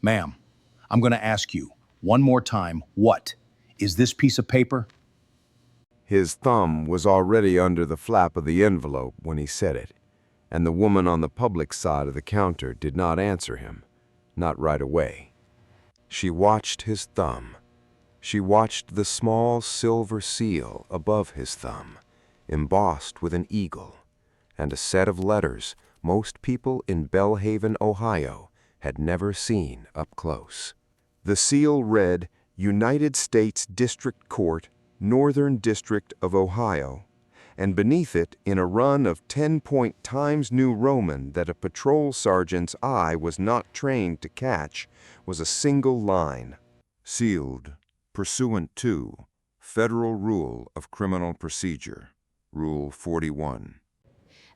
Ma'am, I'm going to ask you one more time, what is this piece of paper? His thumb was already under the flap of the envelope when he said it, and the woman on the public side of the counter did not answer him, not right away. She watched his thumb. She watched the small silver seal above his thumb, embossed with an eagle, and a set of letters most people in Belhaven, Ohio, had never seen up close. The seal read, United States District Court, Northern District of Ohio, and beneath it, in a run of 10-point Times New Roman that a patrol sergeant's eye was not trained to catch, was a single line. Sealed, pursuant to Federal Rule of Criminal Procedure, Rule 41.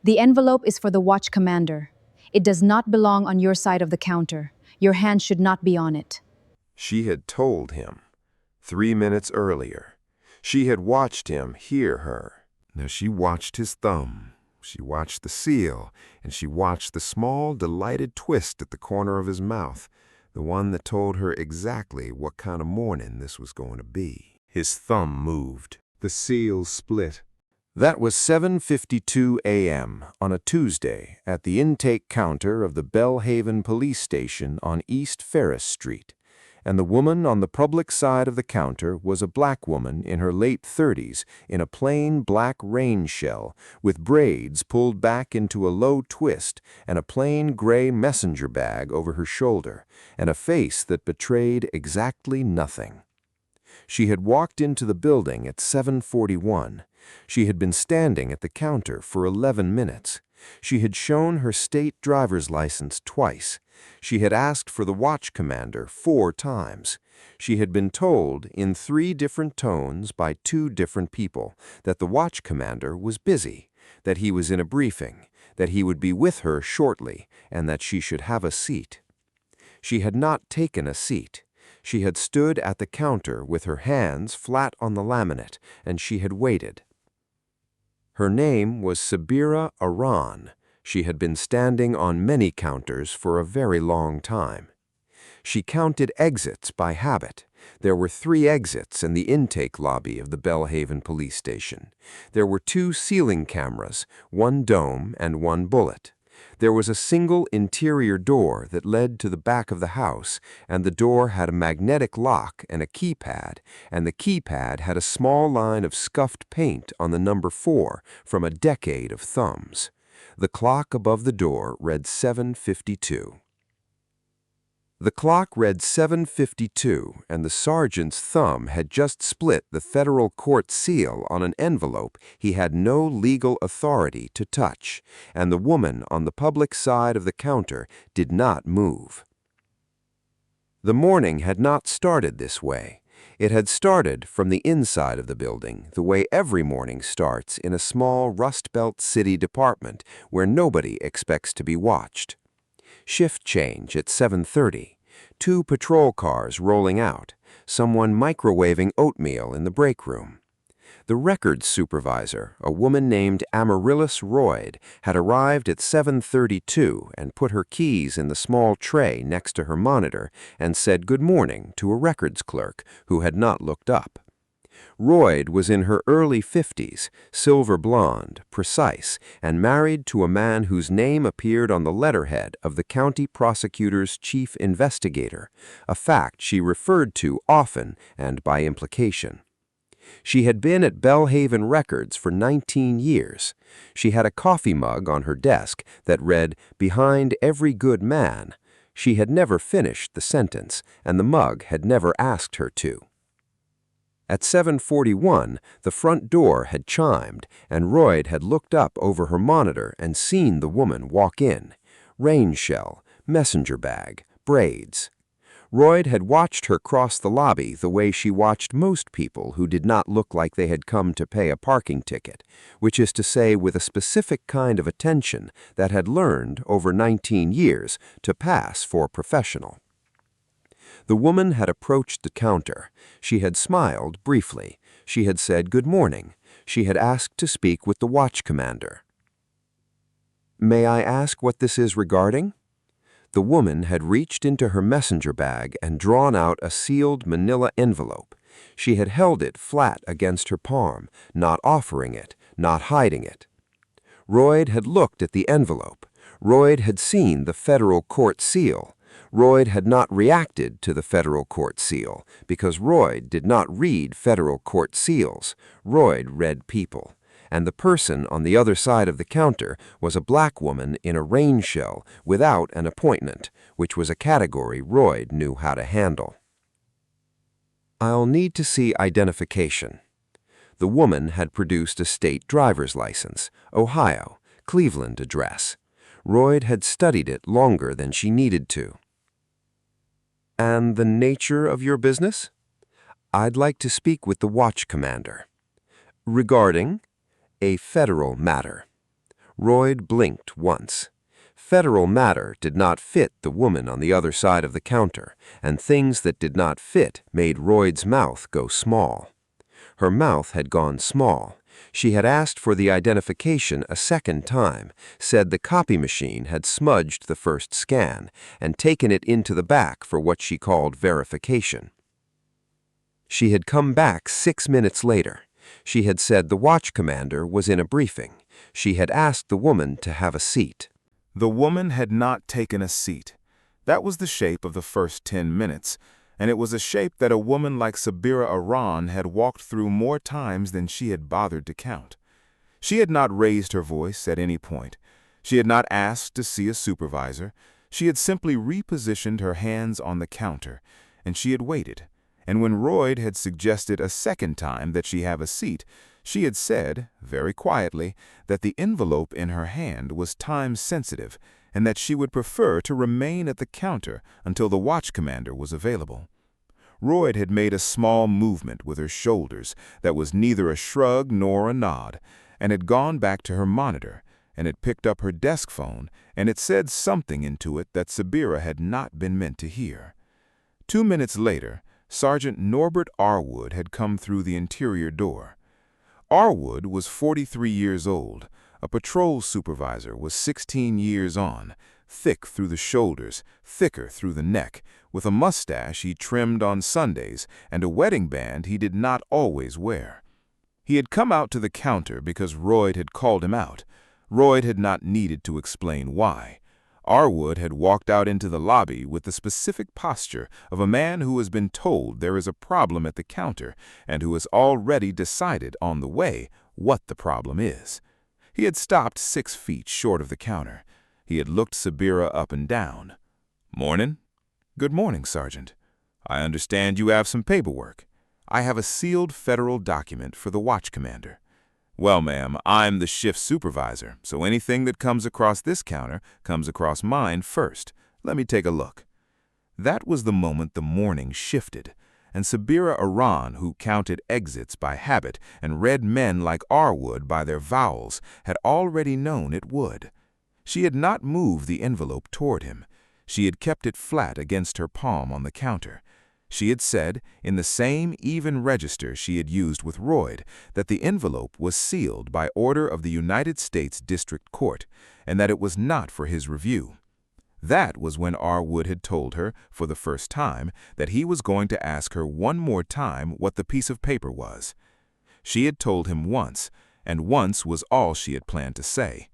The envelope is for the watch commander. It does not belong on your side of the counter. Your hand should not be on it. She had told him 3 minutes earlier. She had watched him hear her. Now she watched his thumb. She watched the seal, and she watched the small, delighted twist at the corner of his mouth, the one that told her exactly what kind of morning this was going to be. His thumb moved. The seal split. That was 7:52 a.m. on a Tuesday at the intake counter of the Belhaven Police Station on East Ferris Street, and the woman on the public side of the counter was a black woman in her late 30s in a plain black rain shell with braids pulled back into a low twist and a plain gray messenger bag over her shoulder and a face that betrayed exactly nothing. She had walked into the building at 7:41. She had been standing at the counter for 11 minutes. She had shown her state driver's license twice. She had asked for the watch commander 4 times. She had been told in 3 different tones by 2 different people that the watch commander was busy, that he was in a briefing, that he would be with her shortly, and that she should have a seat. She had not taken a seat. She had stood at the counter with her hands flat on the laminate, and she had waited. Her name was Sabira Aran. She had been standing on many counters for a very long time. She counted exits by habit. There were 3 exits in the intake lobby of the Belhaven Police Station. There were 2 ceiling cameras, 1 dome and 1 bullet. There was a single interior door that led to the back of the house, and the door had a magnetic lock and a keypad, and the keypad had a small line of scuffed paint on the number 4 from a decade of thumbs. The clock above the door read 7:52. The clock read 7:52, and the sergeant's thumb had just split the federal court seal on an envelope he had no legal authority to touch, and the woman on the public side of the counter did not move. The morning had not started this way. It had started from the inside of the building, the way every morning starts in a small Rust Belt city department where nobody expects to be watched. Shift change at 7:30, 2 patrol cars rolling out, someone microwaving oatmeal in the break room. The records supervisor, a woman named Amaryllis Royd, had arrived at 7:32 and put her keys in the small tray next to her monitor and said good morning to a records clerk who had not looked up. Royd was in her early 50s, silver blonde, precise, and married to a man whose name appeared on the letterhead of the county prosecutor's chief investigator, a fact she referred to often and by implication. She had been at Belhaven Records for 19 years. She had a coffee mug on her desk that read, "Behind every good man." She had never finished the sentence, and the mug had never asked her to. At 7:41, the front door had chimed, and Royd had looked up over her monitor and seen the woman walk in. Rain shell, messenger bag, braids. Royd had watched her cross the lobby the way she watched most people who did not look like they had come to pay a parking ticket, which is to say with a specific kind of attention that had learned, over 19 years, to pass for professional. The woman had approached the counter. She had smiled briefly. She had said good morning. She had asked to speak with the watch commander. "May I ask what this is regarding?" The woman had reached into her messenger bag and drawn out a sealed manila envelope. She had held it flat against her palm, not offering it, not hiding it. Royd had looked at the envelope. Royd had seen the federal court seal. Royd had not reacted to the federal court seal because Royd did not read federal court seals. Royd read people. And the person on the other side of the counter was a black woman in a rain shell without an appointment, which was a category Royd knew how to handle. I'll need to see identification. The woman had produced a state driver's license, Ohio, Cleveland address. Royd had studied it longer than she needed to. And the nature of your business? I'd like to speak with the watch commander. Regarding a federal matter. Royd blinked once. Federal matter did not fit the woman on the other side of the counter, and things that did not fit made Royd's mouth go small. Her mouth had gone small. She had asked for the identification a second time, said the copy machine had smudged the first scan, and taken it into the back for what she called verification. She had come back 6 minutes later. She had said the watch commander was in a briefing. She had asked the woman to have a seat. The woman had not taken a seat. That was the shape of the first 10 minutes, and it was a shape that a woman like Sabira Aran had walked through more times than she had bothered to count. She had not raised her voice at any point. She had not asked to see a supervisor. She had simply repositioned her hands on the counter, and she had waited. And when Royd had suggested a second time that she have a seat, she had said, very quietly, that the envelope in her hand was time-sensitive and that she would prefer to remain at the counter until the watch commander was available. Royd had made a small movement with her shoulders that was neither a shrug nor a nod, and had gone back to her monitor, and had picked up her desk phone, and it said something into it that Sabira had not been meant to hear. 2 minutes later, Sergeant Norbert Arwood had come through the interior door. Arwood was 43 years old. A patrol supervisor was 16 years on, thick through the shoulders, thicker through the neck, with a mustache he trimmed on Sundays and a wedding band he did not always wear. He had come out to the counter because Royd had called him out. Royd had not needed to explain why. Arwood had walked out into the lobby with the specific posture of a man who has been told there is a problem at the counter and who has already decided on the way what the problem is. He had stopped 6 feet short of the counter. He had looked Sabira up and down. "Morning." "Good morning, Sergeant. I understand you have some paperwork. I have a sealed federal document for the watch commander." "Well, ma'am, I'm the shift supervisor, so anything that comes across this counter comes across mine first. Let me take a look." That was the moment the morning shifted, and Sabira Aran, who counted exits by habit and read men like Arwood by their vowels, had already known it would. She had not moved the envelope toward him. She had kept it flat against her palm on the counter. She had said, in the same even register she had used with Royd, that the envelope was sealed by order of the United States District Court, and that it was not for his review. That was when Arwood had told her, for the first time, that he was going to ask her one more time what the piece of paper was. She had told him once, and once was all she had planned to say.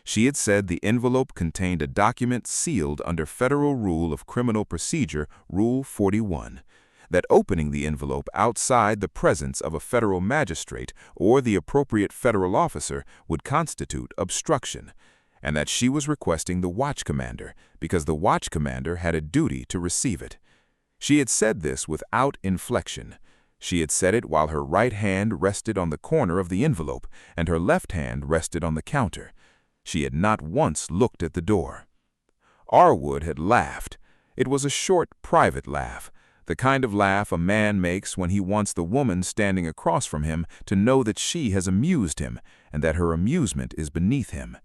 She had said the envelope contained a document sealed under Federal Rule of Criminal Procedure, Rule 41, that opening the envelope outside the presence of a federal magistrate or the appropriate federal officer would constitute obstruction, and that she was requesting the watch commander because the watch commander had a duty to receive it. She had said this without inflection. She had said it while her right hand rested on the corner of the envelope and her left hand rested on the counter. She had not once looked at the door. Arwood had laughed. It was a short, private laugh, the kind of laugh a man makes when he wants the woman standing across from him to know that she has amused him and that her amusement is beneath him.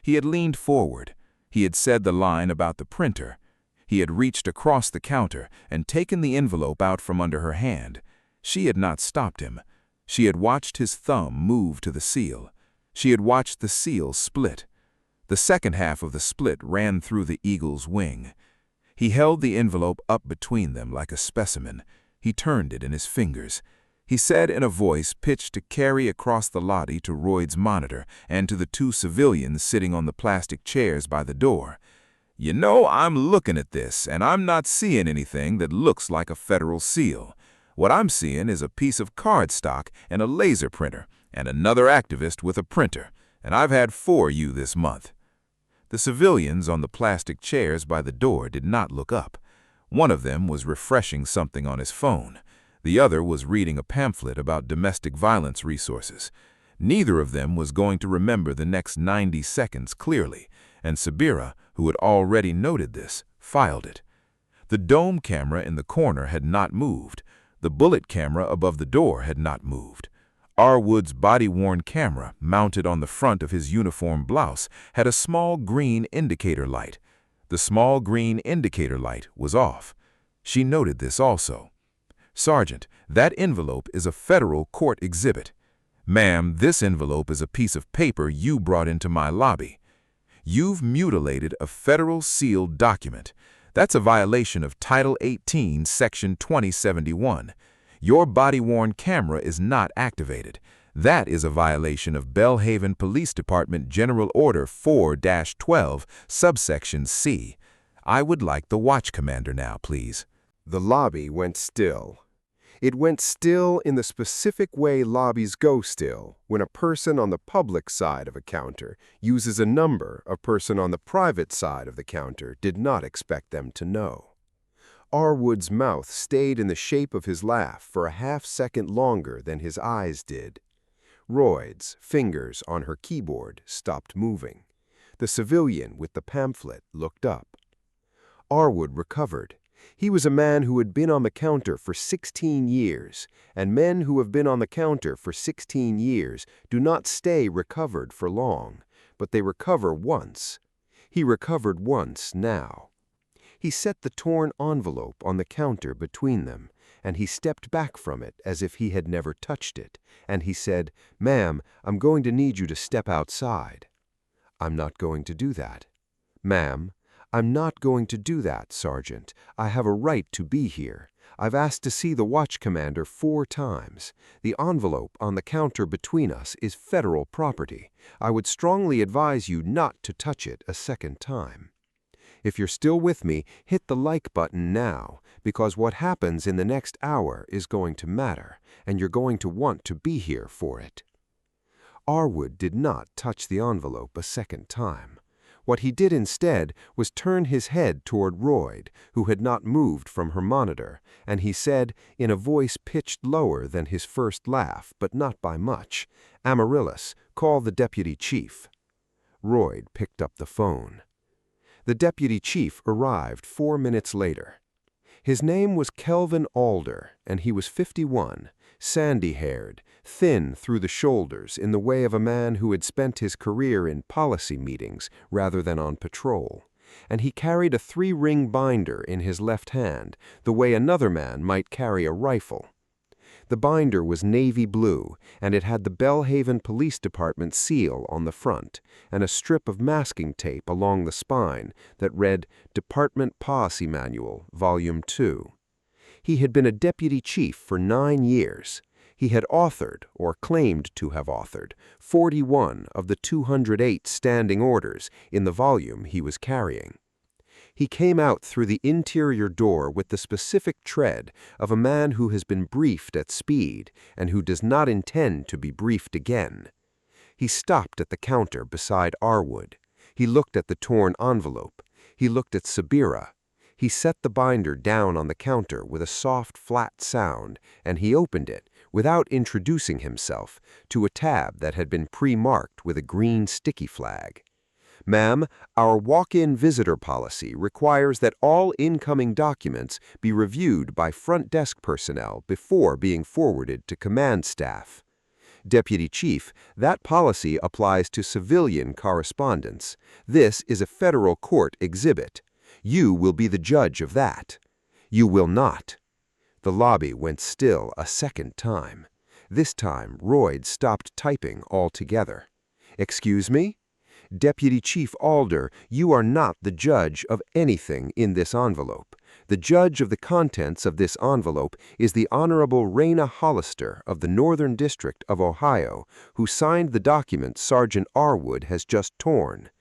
He had leaned forward. He had said the line about the printer. He had reached across the counter and taken the envelope out from under her hand. She had not stopped him. She had watched his thumb move to the seal. She had watched the seal split. The second half of the split ran through the eagle's wing. He held the envelope up between them like a specimen. He turned it in his fingers. He said in a voice pitched to carry across the lobby to Royd's monitor and to the two civilians sitting on the plastic chairs by the door, "You know, I'm looking at this, and I'm not seeing anything that looks like a federal seal. What I'm seeing is a piece of cardstock and a laser printer, and another activist with a printer, and I've had 4 of you this month." The civilians on the plastic chairs by the door did not look up. One of them was refreshing something on his phone. The other was reading a pamphlet about domestic violence resources. Neither of them was going to remember the next 90 seconds clearly, and Sabira, who had already noted this, filed it. The dome camera in the corner had not moved. The bullet camera above the door had not moved. Arwood's body-worn camera, mounted on the front of his uniform blouse, had a small green indicator light. The small green indicator light was off. She noted this also. "Sergeant, that envelope is a federal court exhibit. Ma'am, this envelope is a piece of paper you brought into my lobby. You've mutilated a federal sealed document. That's a violation of Title 18, Section 2071. Your body-worn camera is not activated. That is a violation of Belhaven Police Department General Order 4-12, subsection C. I would like the watch commander now, please." The lobby went still. It went still in the specific way lobbies go still when a person on the public side of a counter uses a number a person on the private side of the counter did not expect them to know. Arwood's mouth stayed in the shape of his laugh for a half-second longer than his eyes did. Royd's fingers on her keyboard stopped moving. The civilian with the pamphlet looked up. Arwood recovered. He was a man who had been on the counter for 16 years, and men who have been on the counter for 16 years do not stay recovered for long, but they recover once. He recovered once now. He set the torn envelope on the counter between them, and he stepped back from it as if he had never touched it, and he said, "Ma'am, I'm going to need you to step outside." "I'm not going to do that." "Ma'am, I'm not going to do that, Sergeant. I have a right to be here. I've asked to see the watch commander 4 times. The envelope on the counter between us is federal property. I would strongly advise you not to touch it a second time. If you're still with me, hit the like button now, because what happens in the next hour is going to matter, and you're going to want to be here for it." Arwood did not touch the envelope a second time. What he did instead was turn his head toward Royd, who had not moved from her monitor, and he said, in a voice pitched lower than his first laugh, but not by much, "Amaryllis, call the deputy chief." Royd picked up the phone. The deputy chief arrived 4 minutes later. His name was Kelvin Alder, and he was 51, sandy-haired, thin through the shoulders in the way of a man who had spent his career in policy meetings rather than on patrol, and he carried a 3-ring binder in his left hand, the way another man might carry a rifle. The binder was navy blue, and it had the Belhaven Police Department seal on the front, and a strip of masking tape along the spine that read Department Policy Manual, Volume 2. He had been a deputy chief for 9 years. He had authored, or claimed to have authored, 41 of the 208 standing orders in the volume he was carrying. He came out through the interior door with the specific tread of a man who has been briefed at speed and who does not intend to be briefed again. He stopped at the counter beside Arwood. He looked at the torn envelope. He looked at Sabira. He set the binder down on the counter with a soft, flat sound, and he opened it, without introducing himself, to a tab that had been pre-marked with a green sticky flag. "Ma'am, our walk-in visitor policy requires that all incoming documents be reviewed by front desk personnel before being forwarded to command staff." Deputy Chief, that policy applies to civilian correspondence. This is a federal court exhibit. You will be the judge of that. You will not. The lobby went still a second time. This time, Royd stopped typing altogether. "Excuse me?" Deputy Chief Alder, you are not the judge of anything in this envelope. The judge of the contents of this envelope is the Honorable Raina Hollister of the Northern District of Ohio, who signed the document Sergeant Arwood has just torn.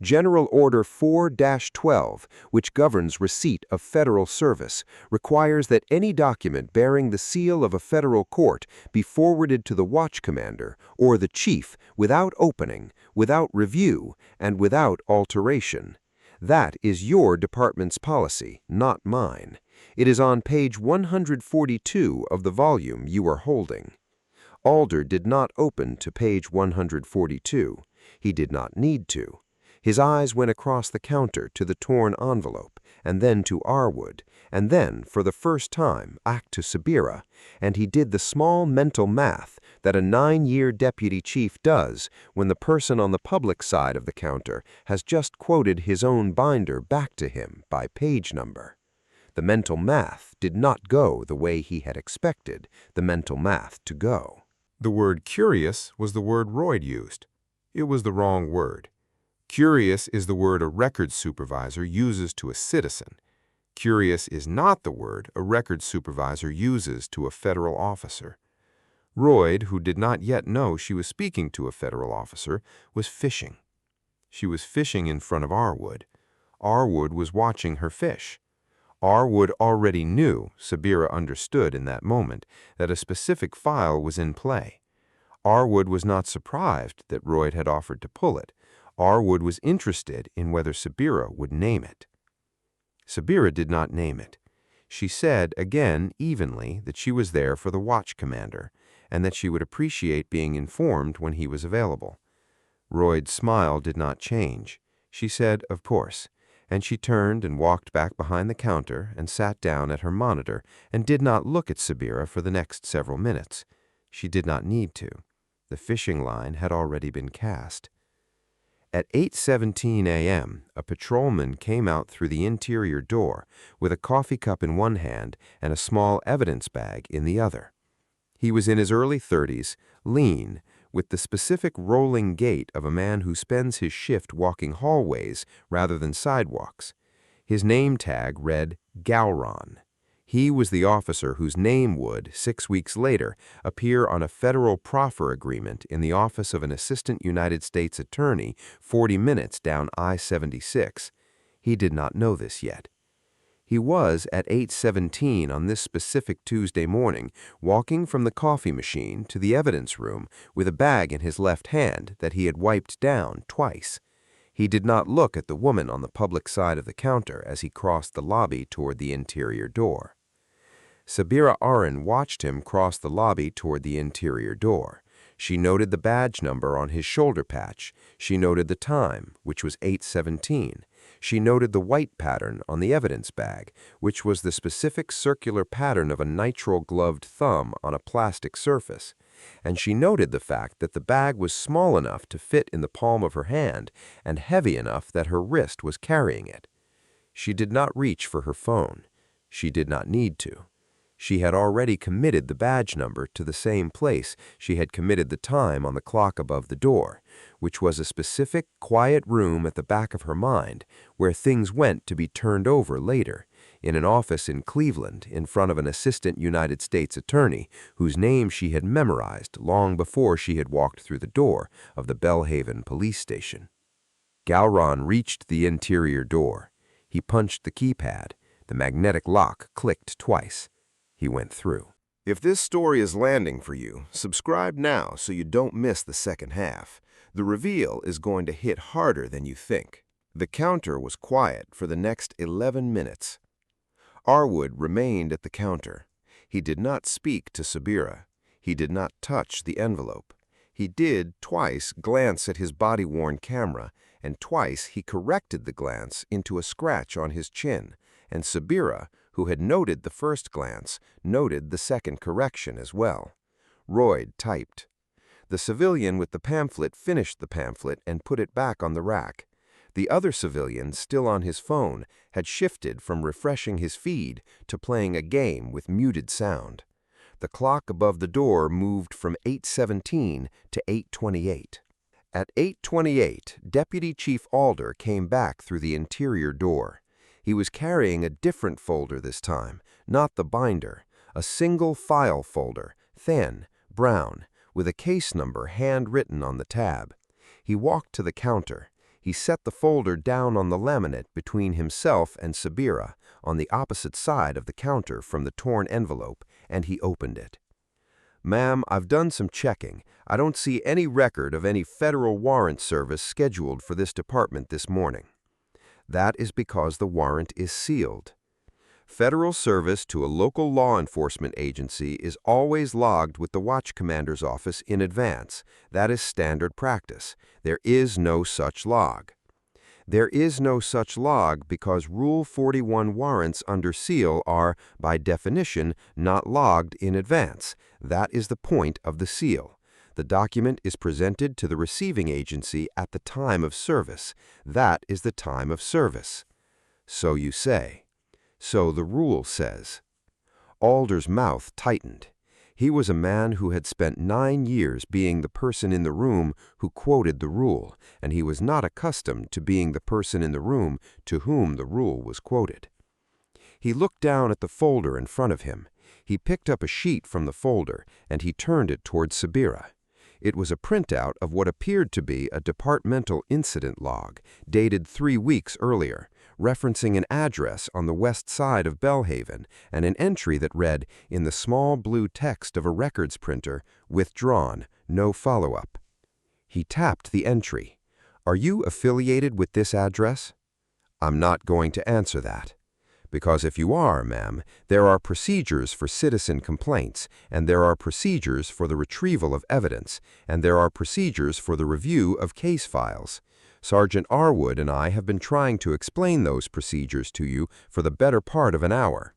General Order 4-12, which governs receipt of federal service, requires that any document bearing the seal of a federal court be forwarded to the watch commander or the chief without opening, without review, and without alteration. That is your department's policy, not mine. It is on page 142 of the volume you are holding. Alder did not open to page 142. He did not need to. His eyes went across the counter to the torn envelope, and then to Arwood, and then, for the first time, back to Sabira, and he did the small mental math that a 9-year deputy chief does when the person on the public side of the counter has just quoted his own binder back to him by page number. The mental math did not go the way he had expected the mental math to go. The word curious was the word Royd used. It was the wrong word. Curious is the word a records supervisor uses to a citizen. Curious is not the word a records supervisor uses to a federal officer. Royd, who did not yet know she was speaking to a federal officer, was fishing. She was fishing in front of Arwood. Arwood was watching her fish. Arwood already knew, Sabira understood in that moment, that a specific file was in play. Arwood was not surprised that Royd had offered to pull it. Arwood was interested in whether Sabira would name it. Sabira did not name it. She said, again, evenly, that she was there for the watch commander, and that she would appreciate being informed when he was available. Royd's smile did not change. She said, of course, and she turned and walked back behind the counter and sat down at her monitor and did not look at Sabira for the next several minutes. She did not need to. The fishing line had already been cast. At 8:17 a.m., a patrolman came out through the interior door with a coffee cup in one hand and a small evidence bag in the other. He was in his early 30s, lean, with the specific rolling gait of a man who spends his shift walking hallways rather than sidewalks. His name tag read Gowron. He was the officer whose name would, 6 weeks later, appear on a federal proffer agreement in the office of an assistant United States attorney 40 minutes down I-76. He did not know this yet. He was, at 8:17 on this specific Tuesday morning, walking from the coffee machine to the evidence room with a bag in his left hand that he had wiped down twice. He did not look at the woman on the public side of the counter as he crossed the lobby toward the interior door. Sabira Aron watched him cross the lobby toward the interior door. She noted the badge number on his shoulder patch. She noted the time, which was 8:17. She noted the white pattern on the evidence bag, which was the specific circular pattern of a nitrile-gloved thumb on a plastic surface. And she noted the fact that the bag was small enough to fit in the palm of her hand and heavy enough that her wrist was carrying it. She did not reach for her phone. She did not need to. She had already committed the badge number to the same place she had committed the time on the clock above the door, which was a specific, quiet room at the back of her mind where things went to be turned over later, in an office in Cleveland in front of an assistant United States attorney whose name she had memorized long before she had walked through the door of the Belhaven police station. Gowron reached the interior door. He punched the keypad. The magnetic lock clicked twice. He went through. If this story is landing for you, subscribe now so you don't miss the second half. The reveal is going to hit harder than you think. The counter was quiet for the next 11 minutes. Arwood remained at the counter. He did not speak to Sabira. He did not touch the envelope. He did twice glance at his body-worn camera, and twice he corrected the glance into a scratch on his chin, and Sabira, who had noted the first glance, noted the second correction as well. Royd typed. The civilian with the pamphlet finished the pamphlet and put it back on the rack. The other civilian, still on his phone, had shifted from refreshing his feed to playing a game with muted sound. The clock above the door moved from 8:17 to 8:28. At 8:28, Deputy Chief Alder came back through the interior door. He was carrying a different folder this time, not the binder, a single file folder, thin, brown, with a case number handwritten on the tab. He walked to the counter. He set the folder down on the laminate between himself and Sabira, on the opposite side of the counter from the torn envelope, and he opened it. "Ma'am, I've done some checking. I don't see any record of any federal warrant service scheduled for this department this morning. That is because the warrant is sealed. Federal service to a local law enforcement agency is always logged with the watch commander's office in advance. That is standard practice. There is no such log. There is no such log because Rule 41 warrants under seal are, by definition, not logged in advance. That is the point of the seal. The document is presented to the receiving agency at the time of service. That is the time of service." "So you say." "So the rule says." Alder's mouth tightened. He was a man who had spent 9 years being the person in the room who quoted the rule, and he was not accustomed to being the person in the room to whom the rule was quoted. He looked down at the folder in front of him. He picked up a sheet from the folder, and he turned it toward Sabira. It was a printout of what appeared to be a departmental incident log, dated 3 weeks earlier, referencing an address on the west side of Belhaven and an entry that read, in the small blue text of a records printer, "Withdrawn, no follow-up." He tapped the entry. "Are you affiliated with this address?" "I'm not going to answer that." "Because if you are, ma'am, there are procedures for citizen complaints, and there are procedures for the retrieval of evidence, and there are procedures for the review of case files. Sergeant Arwood and I have been trying to explain those procedures to you for the better part of an hour.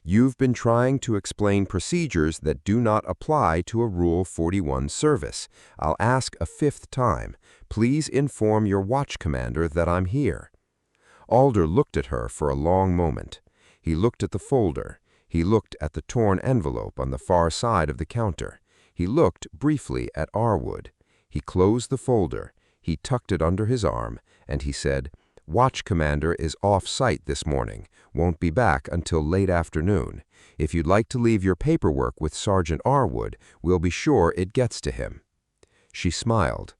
You've been trying to explain procedures that do not apply to a Rule 41 service. I'll ask a 5th time. Please inform your watch commander that I'm here." Alder looked at her for a long moment. He looked at the folder. He looked at the torn envelope on the far side of the counter. He looked briefly at Arwood. He closed the folder. He tucked it under his arm, and he said, "Watch commander is off-site this morning. Won't be back until late afternoon. If you'd like to leave your paperwork with Sergeant Arwood, we'll be sure it gets to him." She smiled.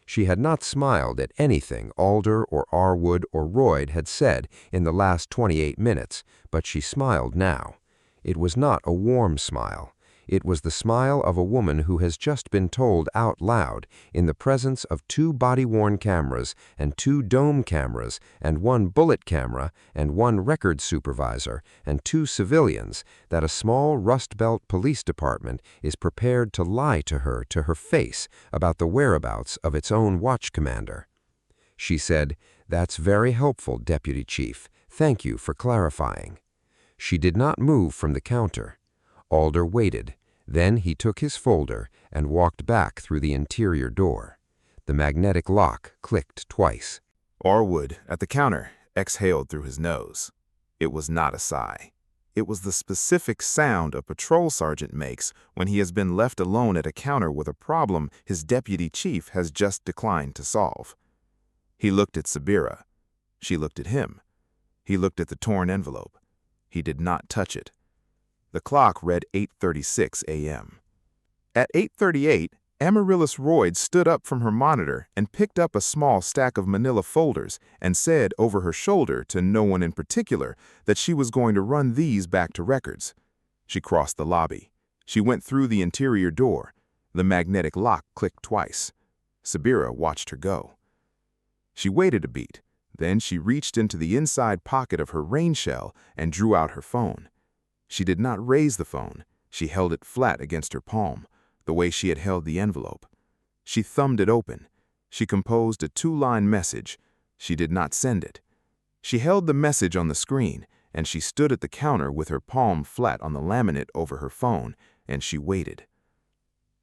She had not smiled at anything Alder or Arwood or Royd had said in the last 28 minutes, but she smiled now. It was not a warm smile. It was the smile of a woman who has just been told out loud, in the presence of 2 body-worn cameras and 2 dome cameras and 1 bullet camera and 1 record supervisor and 2 civilians, that a small Rust Belt police department is prepared to lie to her face about the whereabouts of its own watch commander. She said, "That's very helpful, Deputy Chief. Thank you for clarifying." She did not move from the counter. Alder waited. Then he took his folder and walked back through the interior door. The magnetic lock clicked twice. Arwood, at the counter, exhaled through his nose. It was not a sigh. It was the specific sound a patrol sergeant makes when he has been left alone at a counter with a problem his deputy chief has just declined to solve. He looked at Sabira. She looked at him. He looked at the torn envelope. He did not touch it. The clock read 8:36 a.m. At 8:38, Amaryllis Royd stood up from her monitor and picked up a small stack of manila folders and said over her shoulder to no one in particular that she was going to run these back to records. She crossed the lobby. She went through the interior door. The magnetic lock clicked twice. Sabira watched her go. She waited a beat. Then she reached into the inside pocket of her rain shell and drew out her phone. She did not raise the phone. She held it flat against her palm, the way she had held the envelope. She thumbed it open. She composed a 2-line message. She did not send it. She held the message on the screen, and she stood at the counter with her palm flat on the laminate over her phone, and she waited.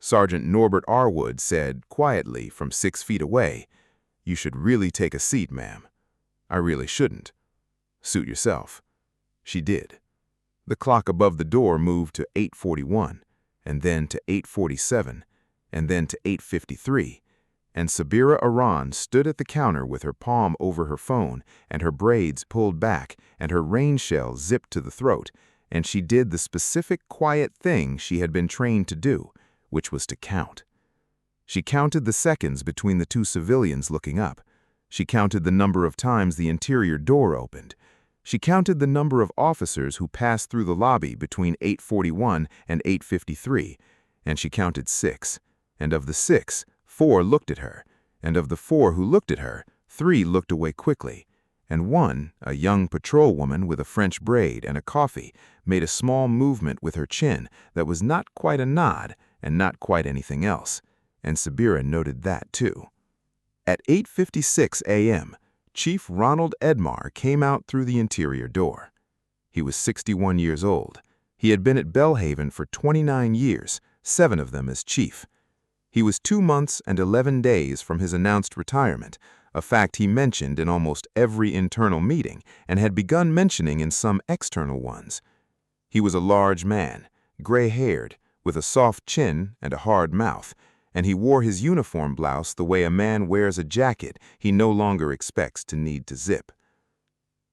Sergeant Norbert Arwood said quietly from 6 feet away, "You should really take a seat, ma'am." "I really shouldn't." "Suit yourself." She did. The clock above the door moved to 8:41, and then to 8:47, and then to 8:53, and Sabira Aran stood at the counter with her palm over her phone and her braids pulled back and her rain shell zipped to the throat, and she did the specific quiet thing she had been trained to do, which was to count. She counted the seconds between the two civilians looking up. She counted the number of times the interior door opened. She counted the number of officers who passed through the lobby between 8:41 and 8:53, and she counted 6. And of the 6, 4 looked at her, and of the 4 who looked at her, 3 looked away quickly, and one, a young patrol woman with a French braid and a coffee, made a small movement with her chin that was not quite a nod and not quite anything else, and Sabira noted that too. At 8:56 a.m., Chief Ronald Edmar came out through the interior door. He was 61 years old. He had been at Belhaven for 29 years, 7 of them as chief. He was 2 months and 11 days from his announced retirement, a fact he mentioned in almost every internal meeting and had begun mentioning in some external ones. He was a large man, gray-haired, with a soft chin and a hard mouth, and he wore his uniform blouse the way a man wears a jacket he no longer expects to need to zip.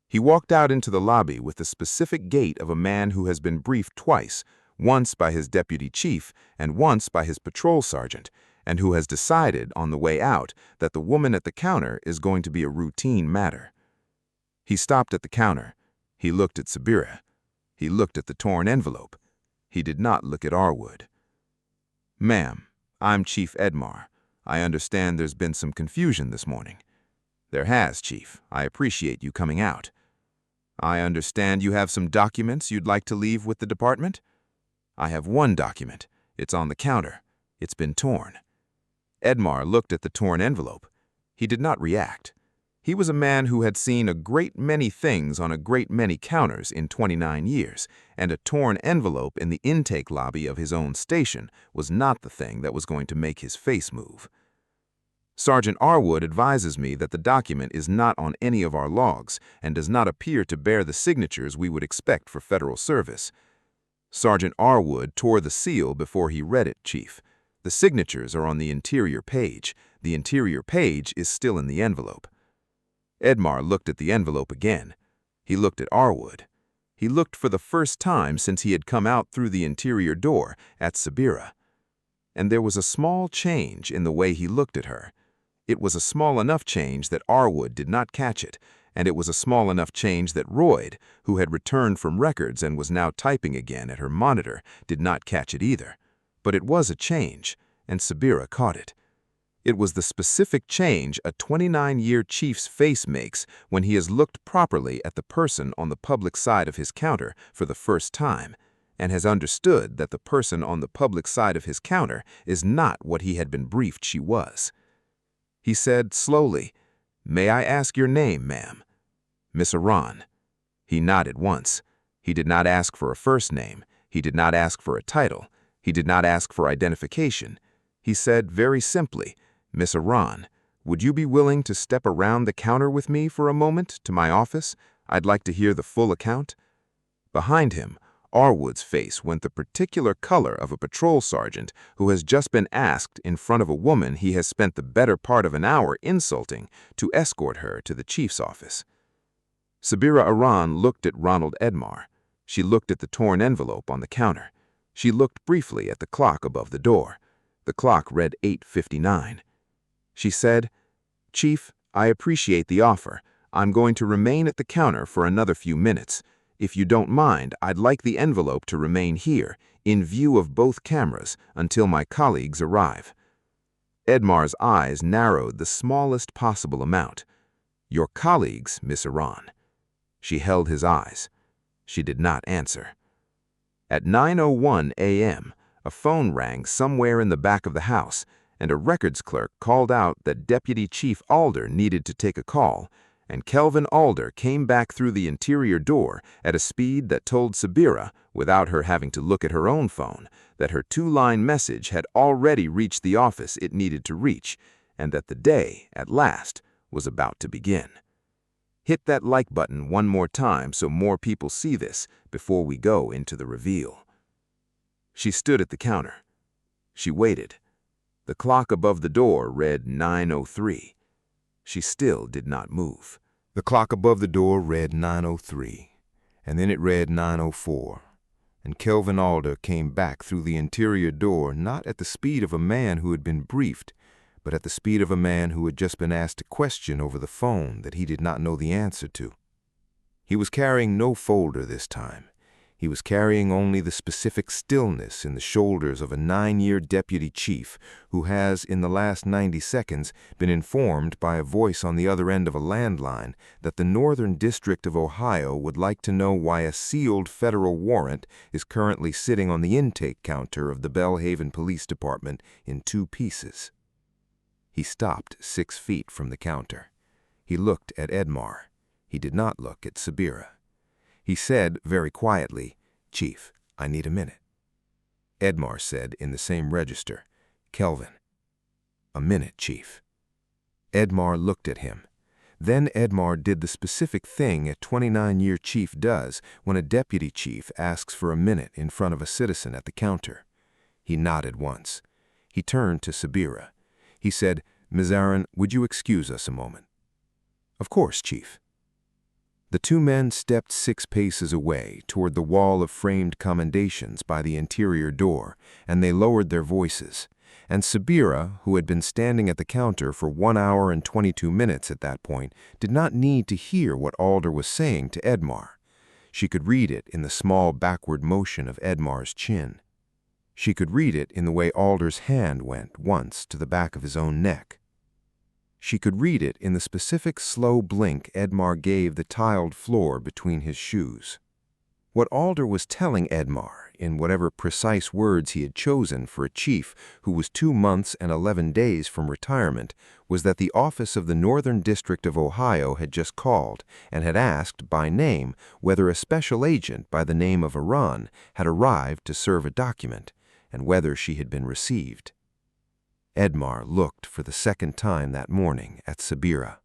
He walked out into the lobby with the specific gait of a man who has been briefed twice, once by his deputy chief and once by his patrol sergeant, and who has decided on the way out that the woman at the counter is going to be a routine matter. He stopped at the counter. He looked at Sabira. He looked at the torn envelope. He did not look at Arwood. "Ma'am, I'm Chief Edmar. I understand there's been some confusion this morning." "There has, Chief. I appreciate you coming out." "I understand you have some documents you'd like to leave with the department?" "I have one document. It's on the counter. It's been torn." Edmar looked at the torn envelope. He did not react. He was a man who had seen a great many things on a great many counters in 29 years, and a torn envelope in the intake lobby of his own station was not the thing that was going to make his face move. "Sergeant Arwood advises me that the document is not on any of our logs and does not appear to bear the signatures we would expect for federal service." Sergeant Arwood tore the seal before he read it, Chief. "The signatures are on the interior page. The interior page is still in the envelope." Edmar looked at the envelope again. He looked at Arwood. He looked for the first time since he had come out through the interior door at Sabira. And there was a small change in the way he looked at her. It was a small enough change that Arwood did not catch it, and it was a small enough change that Royd, who had returned from records and was now typing again at her monitor, did not catch it either. But it was a change, and Sabira caught it. It was the specific change a 29-year chief's face makes when he has looked properly at the person on the public side of his counter for the first time, and has understood that the person on the public side of his counter is not what he had been briefed she was. He said slowly, "May I ask your name, ma'am?" "Miss Aran." He nodded once. He did not ask for a first name. He did not ask for a title. He did not ask for identification. He said very simply, "Miss Aran, would you be willing to step around the counter with me for a moment to my office? I'd like to hear the full account." Behind him, Arwood's face went the particular color of a patrol sergeant who has just been asked in front of a woman he has spent the better part of an hour insulting to escort her to the chief's office. Sabira Aran looked at Ronald Edmar. She looked at the torn envelope on the counter. She looked briefly at the clock above the door. The clock read 8:59. She said, "Chief, I appreciate the offer. I'm going to remain at the counter for another few minutes. If you don't mind, I'd like the envelope to remain here, in view of both cameras, until my colleagues arrive." Edmar's eyes narrowed the smallest possible amount. "Your colleagues, Miss Aran." She held his eyes. She did not answer. At 9:01 a.m., a phone rang somewhere in the back of the house, and a records clerk called out that Deputy Chief Alder needed to take a call, and Kelvin Alder came back through the interior door at a speed that told Sabira, without her having to look at her own phone, that her 2-line message had already reached the office it needed to reach, and that the day, at last, was about to begin. Hit that like button one more time so more people see this before we go into the reveal. She stood at the counter. She waited. The clock above the door read 9:03. She still did not move. The clock above the door read 9:03, and then it read 9:04. And Kelvin Alder came back through the interior door not at the speed of a man who had been briefed, but at the speed of a man who had just been asked a question over the phone that he did not know the answer to. He was carrying no folder this time. He was carrying only the specific stillness in the shoulders of a 9-year deputy chief who has, in the last 90 seconds, been informed by a voice on the other end of a landline that the Northern District of Ohio would like to know why a sealed federal warrant is currently sitting on the intake counter of the Belhaven Police Department in 2 pieces. He stopped 6 feet from the counter. He looked at Edmar. He did not look at Sabira. He said very quietly, "Chief, I need a minute." Edmar said in the same register, "Kelvin." "A minute, Chief." Edmar looked at him. Then Edmar did the specific thing a 29-year chief does when a deputy chief asks for a minute in front of a citizen at the counter. He nodded once. He turned to Sabira. He said, "Ms. Aaron, would you excuse us a moment?" "Of course, Chief." The 2 men stepped 6 paces away toward the wall of framed commendations by the interior door, and they lowered their voices. And Sabira, who had been standing at the counter for 1 hour and 22 minutes at that point, did not need to hear what Alder was saying to Edmar. She could read it in the small backward motion of Edmar's chin. She could read it in the way Alder's hand went once to the back of his own neck. She could read it in the specific slow blink Edmar gave the tiled floor between his shoes. What Alder was telling Edmar, in whatever precise words he had chosen for a chief who was 2 months and 11 days from retirement, was that the office of the Northern District of Ohio had just called and had asked by name whether a special agent by the name of Iran had arrived to serve a document, and whether she had been received. Edmar looked for the second time that morning at Sabira.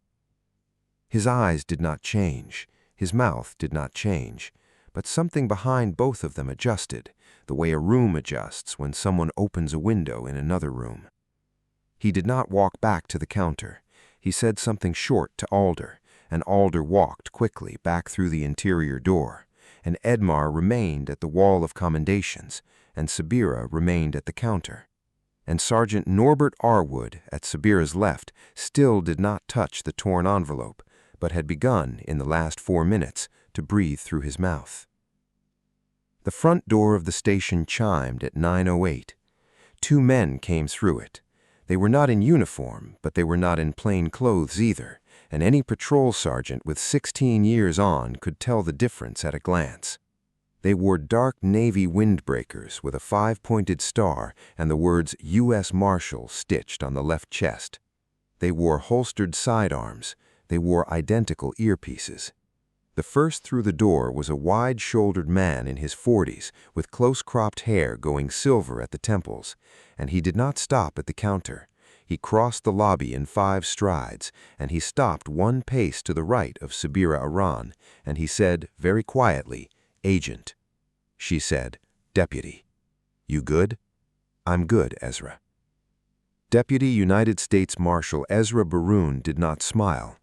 His eyes did not change, his mouth did not change, but something behind both of them adjusted, the way a room adjusts when someone opens a window in another room. He did not walk back to the counter. He said something short to Alder, and Alder walked quickly back through the interior door, and Edmar remained at the wall of commendations, and Sabira remained at the counter. And Sergeant Norbert Arwood, at Sabira's left, still did not touch the torn envelope, but had begun, in the last 4 minutes, to breathe through his mouth. The front door of the station chimed at 9:08. 2 men came through it. They were not in uniform, but they were not in plain clothes either, and any patrol sergeant with 16 years on could tell the difference at a glance. They wore dark navy windbreakers with a 5-pointed star and the words U.S. Marshals stitched on the left chest. They wore holstered sidearms. They wore identical earpieces. The first through the door was a wide-shouldered man in his 40s with close-cropped hair going silver at the temples, and he did not stop at the counter. He crossed the lobby in 5 strides, and he stopped 1 pace to the right of Sabira Iran, and he said very quietly, "Agent." She said, "Deputy." "You good?" "I'm good, Ezra." Deputy United States Marshal Ezra Baroon did not smile.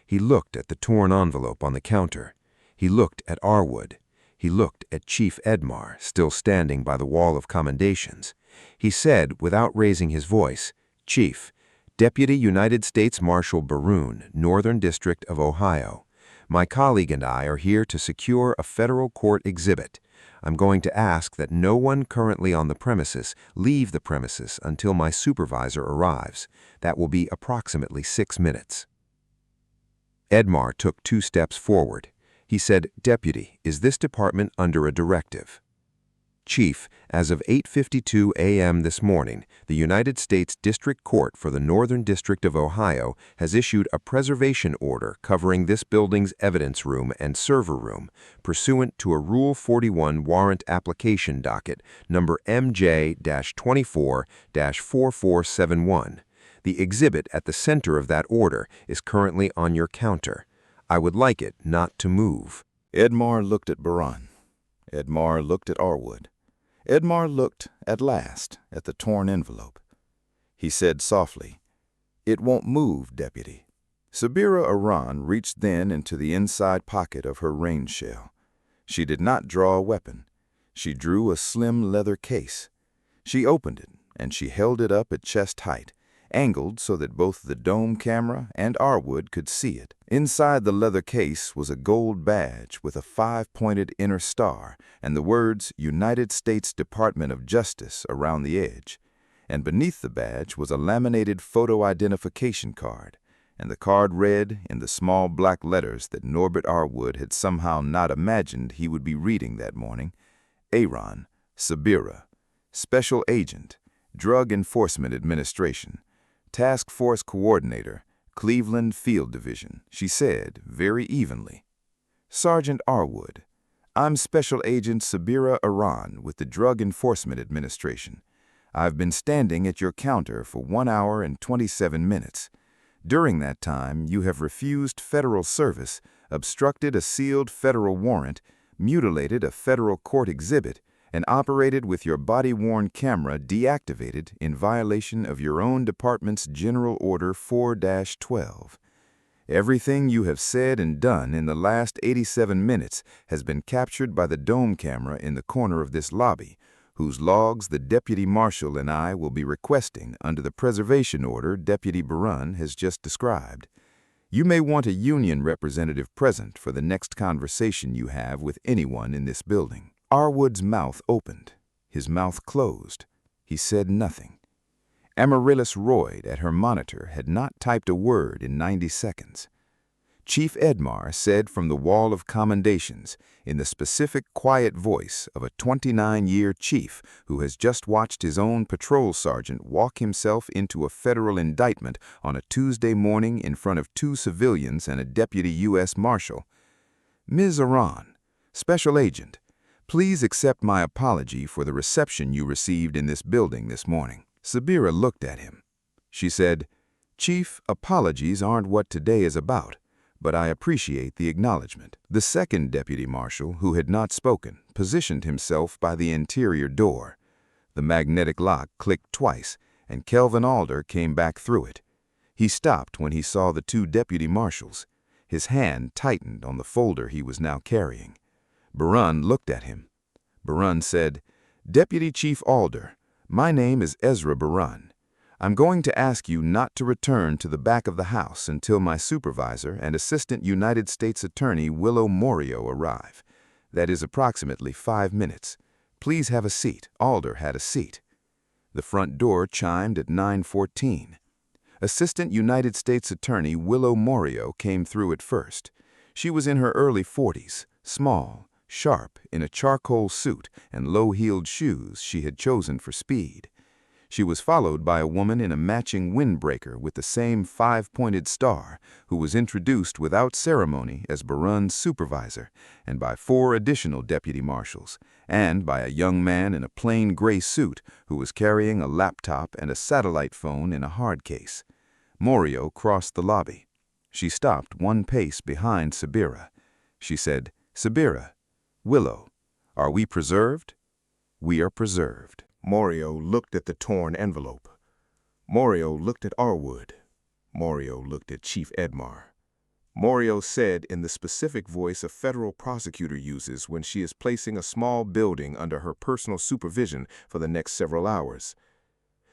He looked at the torn envelope on the counter. He looked at Arwood. He looked at Chief Edmar, still standing by the wall of commendations. He said, without raising his voice, "Chief, Deputy United States Marshal Baroon, Northern District of Ohio. My colleague and I are here to secure a federal court exhibit. I'm going to ask that no one currently on the premises leave the premises until my supervisor arrives. That will be approximately 6 minutes." Edmar took 2 steps forward. He said, "Deputy, is this department under a directive?" "Chief, as of 8:52 a.m. this morning, the United States District Court for the Northern District of Ohio has issued a preservation order covering this building's evidence room and server room, pursuant to a Rule 41 warrant application docket, number MJ-24-4471. The exhibit at the center of that order is currently on your counter. I would like it not to move." Edmar looked at Baran. Edmar looked at Arwood. Edmar looked, at last, at the torn envelope. he said softly. "It won't move, Deputy." Sabira Iran reached then into the inside pocket of her rain shell. She did not draw a weapon. She drew a slim leather case. She opened it, and she held it up at chest height, angled so that both the dome camera and Arwood could see it. Inside the leather case was a gold badge with a 5-pointed inner star and the words United States Department of Justice around the edge. And beneath the badge was a laminated photo identification card, and the card read in the small black letters that Norbert Arwood had somehow not imagined he would be reading that morning: Aaron Sabira, Special Agent, Drug Enforcement Administration, Task Force Coordinator, Cleveland Field Division. She said very evenly, "Sergeant Arwood, I'm Special Agent Sabira Iran with the Drug Enforcement Administration. I've been standing at your counter for 1 hour and 27 minutes. During that time, you have refused federal service, obstructed a sealed federal warrant, mutilated a federal court exhibit, and operated with your body-worn camera deactivated in violation of your own department's General Order 4-12. Everything you have said and done in the last 87 minutes has been captured by the dome camera in the corner of this lobby, whose logs the Deputy Marshal and I will be requesting under the preservation order Deputy Barun has just described. You may want a union representative present for the next conversation you have with anyone in this building." Arwood's mouth opened. His mouth closed. He said nothing. Amaryllis Royd at her monitor had not typed a word in 90 seconds. Chief Edmar said from the wall of commendations, in the specific quiet voice of a 29-year chief who has just watched his own patrol sergeant walk himself into a federal indictment on a Tuesday morning in front of 2 civilians and a deputy U.S. Marshal, "Ms. Iran, Special Agent, please accept my apology for the reception you received in this building this morning." Sabira looked at him. She said, "Chief, apologies aren't what today is about, but I appreciate the acknowledgement." The second deputy marshal, who had not spoken, positioned himself by the interior door. The magnetic lock clicked twice, and Kelvin Alder came back through it. He stopped when he saw the 2 deputy marshals. His hand tightened on the folder he was now carrying. Barun looked at him. Barun said, "Deputy Chief Alder, my name is Ezra Barun. I'm going to ask you not to return to the back of the house until my supervisor and Assistant United States Attorney Willow Morio arrive. That is approximately 5 minutes. Please have a seat." Alder had a seat. The front door chimed at 9:14. Assistant United States Attorney Willow Morio came through at first. She was in her early 40s, small, sharp, in a charcoal suit and low-heeled shoes she had chosen for speed. She was followed by a woman in a matching windbreaker with the same 5-pointed star, who was introduced without ceremony as Barun's supervisor, and by 4 additional deputy marshals, and by a young man in a plain gray suit who was carrying a laptop and a satellite phone in a hard case. Morio crossed the lobby. She stopped 1 pace behind Sabira. She said, "Sabira, Willow, are we preserved?" "We are preserved." Morio looked at the torn envelope. Morio looked at Arwood. Morio looked at Chief Edmar. Morio said in the specific voice a federal prosecutor uses when she is placing a small building under her personal supervision for the next several hours,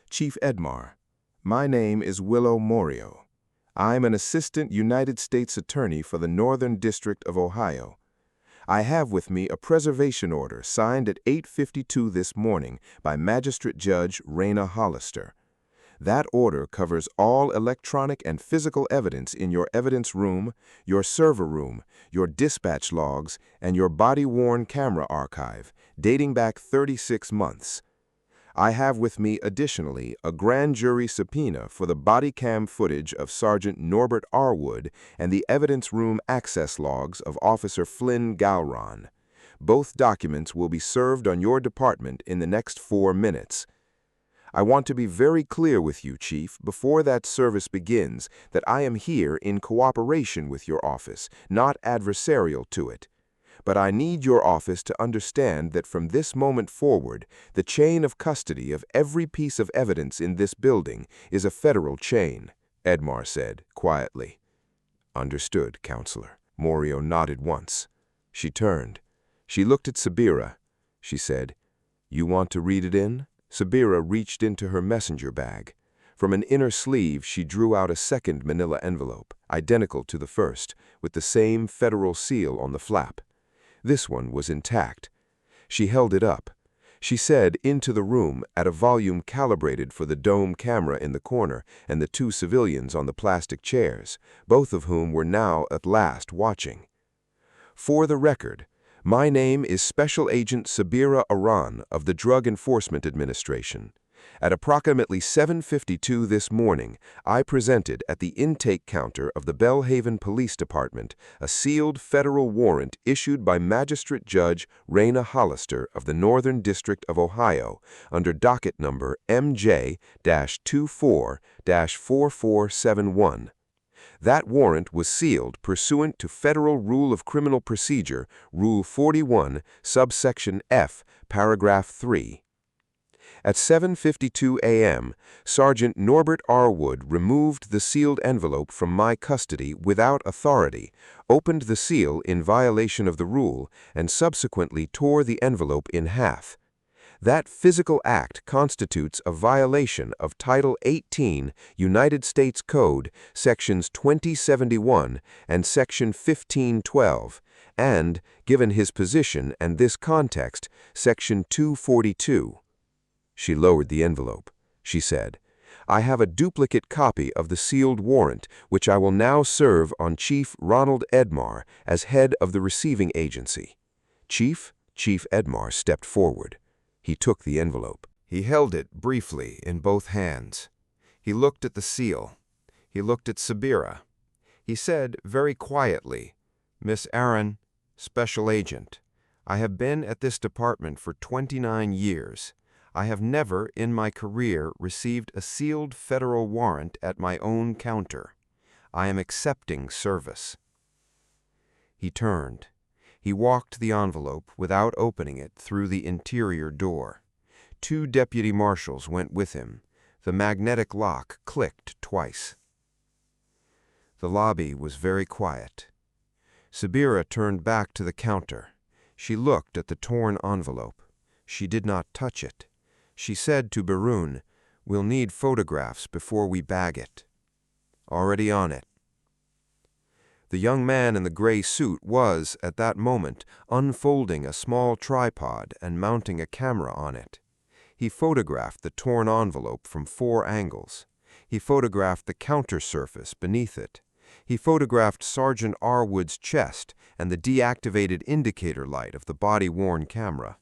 "Chief Edmar, my name is Willow Morio. I'm an Assistant United States Attorney for the Northern District of Ohio. I have with me a preservation order signed at 8:52 this morning by Magistrate Judge Raina Hollister. That order covers all electronic and physical evidence in your evidence room, your server room, your dispatch logs, and your body-worn camera archive, dating back 36 months. I have with me, additionally, a grand jury subpoena for the body cam footage of Sergeant Norbert Arwood and the evidence room access logs of Officer Flynn Galron. Both documents will be served on your department in the next 4 minutes. I want to be very clear with you, Chief, before that service begins, that I am here in cooperation with your office, not adversarial to it. but I need your office to understand that from this moment forward, the chain of custody of every piece of evidence in this building is a federal chain, Edmar said, quietly. Understood, Counselor. Morio nodded once. She turned. She looked at Sabira. She said, You want to read it in? Sabira reached into her messenger bag. From an inner sleeve, she drew out a second manila envelope, identical to the first, with the same federal seal on the flap. This one was intact. She held it up. She said into the room at a volume calibrated for the dome camera in the corner and the two civilians on the plastic chairs, both of whom were now at last watching. For the record, my name is Special Agent Sabira Aran of the Drug Enforcement Administration. At approximately 7:52 this morning, I presented at the intake counter of the Bellhaven Police Department a sealed federal warrant issued by Magistrate Judge Raina Hollister of the Northern District of Ohio under docket number MJ-24-4471. That warrant was sealed pursuant to Federal Rule of Criminal Procedure, Rule 41, subsection F, paragraph 3. At 7:52 a.m., Sergeant Norbert R. Wood removed the sealed envelope from my custody without authority, opened the seal in violation of the rule, and subsequently tore the envelope in half. That physical act constitutes a violation of Title 18 United States Code, Sections 2071 and Section 1512, and, given his position and this context, Section 242. She lowered the envelope. She said, I have a duplicate copy of the sealed warrant, which I will now serve on Chief Ronald Edmar as head of the receiving agency. Chief Edmar stepped forward. He took the envelope. He held it briefly in both hands. He looked at the seal. He looked at Sabira. He said very quietly, Miss Aaron, Special Agent, I have been at this department for 29 years. I have never in my career received a sealed federal warrant at my own counter. I am accepting service. He turned. He walked the envelope without opening it through the interior door. 2 deputy marshals went with him. The magnetic lock clicked twice. The lobby was very quiet. Sabira turned back to the counter. She looked at the torn envelope. She did not touch it. She said to Barun, We'll need photographs before we bag it. Already on it. The young man in the gray suit was, at that moment, unfolding a small tripod and mounting a camera on it. He photographed the torn envelope from 4 angles. He photographed the counter surface beneath it. He photographed Sergeant R. Wood's chest and the deactivated indicator light of the body-worn camera.